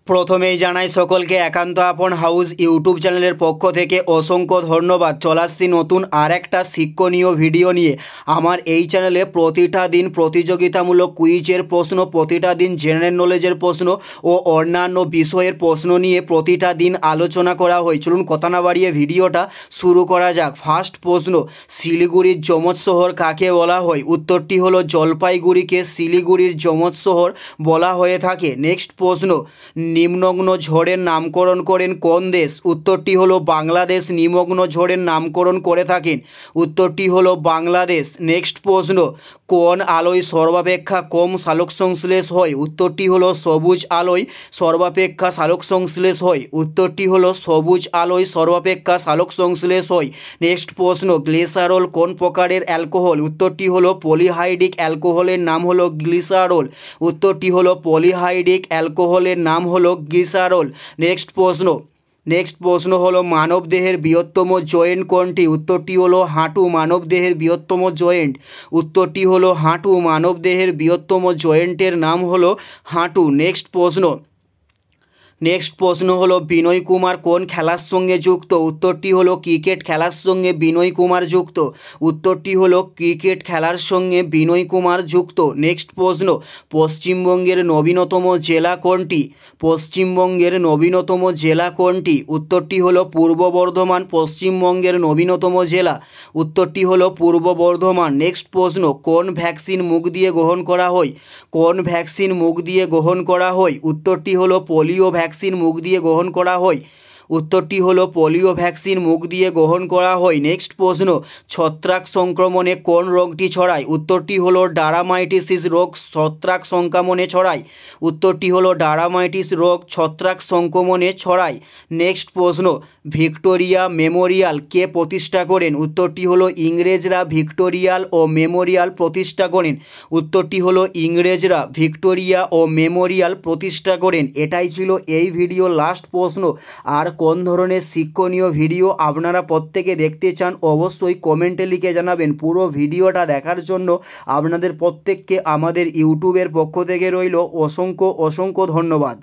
প্রথমেই জানাই সকলকে একান্ত আপন হাউস ইউটিউব চ্যানেলের পক্ষ থেকে অসংখ্য ধন্যবাদ। চলে আসছি নতুন আর একটা শিক্ষণীয় ভিডিও নিয়ে। আমার এই চ্যানেলে প্রতিটা দিন প্রতিযোগিতামূলক কুইজের প্রশ্ন, প্রতিটা দিন জেনারেল নলেজের প্রশ্ন ও অন্যান্য বিষয়ের প্রশ্ন নিয়ে প্রতিটা দিন আলোচনা করা হয়। চলুন কথা না বাড়িয়ে ভিডিওটা শুরু করা যাক। ফার্স্ট প্রশ্ন, শিলিগুড়ির যমজ শহর কাকে বলা হয়? উত্তরটি হলো জলপাইগুড়িকে শিলিগুড়ির যমজ শহর বলা হয়ে থাকে। নেক্সট প্রশ্ন, নিম্নগ্ন ঝড়ের নামকরণ করেন কোন দেশ? উত্তরটি হলো বাংলাদেশ নিমগ্ন ঝড়ের নামকরণ করে থাকেন। উত্তরটি হলো বাংলাদেশ। নেক্সট প্রশ্ন, কোন আলোয় সর্বাপেক্ষা কম সালোক সংশ্লেষ হয়? উত্তরটি হলো সবুজ আলোয় সর্বাপেক্ষা সালোক সংশ্লেষ হয়। উত্তরটি হলো সবুজ আলোয় সর্বাপেক্ষা সালোক সংশ্লেষ হয়। নেক্সট প্রশ্ন, গ্লিসারল কোন প্রকারের অ্যালকোহল? উত্তরটি হলো পলিহাইড্রিক অ্যালকোহলের নাম হলো গ্লিসারল। উত্তরটি হলো পলিহাইড্রিক অ্যালকোহলের নাম হলো গ্লিসারল। নেক্সট প্রশ্ন হলো মানবদেহের বৃহত্তম জয়েন্ট কোনটি? উত্তরটি হলো হাঁটু। মানবদেহের বৃহত্তম জয়েন্ট, উত্তরটি হলো হাঁটু। মানবদেহের বৃহত্তম জয়েন্টের নাম হলো হাঁটু। নেক্সট প্রশ্ন হলো বিনয় কুমার কোন খেলার সঙ্গে যুক্ত? উত্তরটি হলো ক্রিকেট খেলার সঙ্গে বিনয় কুমার যুক্ত। উত্তরটি হলো ক্রিকেট খেলার সঙ্গে বিনয় কুমার যুক্ত। নেক্সট প্রশ্ন, পশ্চিমবঙ্গের নবীনতম জেলা কোনটি? পশ্চিমবঙ্গের নবীনতম জেলা কোনটি? উত্তরটি হলো পূর্ব বর্ধমান পশ্চিমবঙ্গের নবীনতম জেলা। উত্তরটি হলো পূর্ব বর্ধমান। নেক্সট প্রশ্ন, কোন ভ্যাকসিন মুখ দিয়ে গ্রহণ করা হয়? কোন ভ্যাকসিন মুখ দিয়ে গ্রহণ করা হয়? উত্তরটি হলো পোলিও ভ্যাকসিন মুখ দিয়ে গ্রহণ করা হয়। উত্তরটি হলো পোলিও ভ্যাকসিন মুখ দিয়ে গ্রহণ করা হয়। নেক্সট প্রশ্ন, ছত্রাক সংক্রমণে কোন রোগটি ছড়ায়? উত্তরটি হলো ডারামাইটিস রোগ ছত্রাক সংক্রমণে ছড়ায়। উত্তরটি হলো ডারামাইটিস রোগ ছত্রাক সংক্রমণে ছড়ায়। নেক্সট প্রশ্ন, ভিক্টোরিয়া মেমোরিয়াল কে প্রতিষ্ঠা করেন? উত্তরটি হলো ইংরেজরা ভিক্টোরিয়াল ও মেমোরিয়াল প্রতিষ্ঠা করেন। উত্তরটি হলো ইংরেজরা ভিক্টোরিয়া ও মেমোরিয়াল প্রতিষ্ঠা করেন। এটাই ছিল এই ভিডিও লাস্ট প্রশ্ন। আর কোন ধরনের শিক্ষণীয় ভিডিও আপনারা প্রত্যেকে দেখতে চান অবশ্যই কমেন্টে লিখে জানাবেন। পুরো ভিডিওটা দেখার জন্য আপনাদের প্রত্যেককে আমাদের ইউটিউবের পক্ষ থেকে রইল অসংখ্য ধন্যবাদ।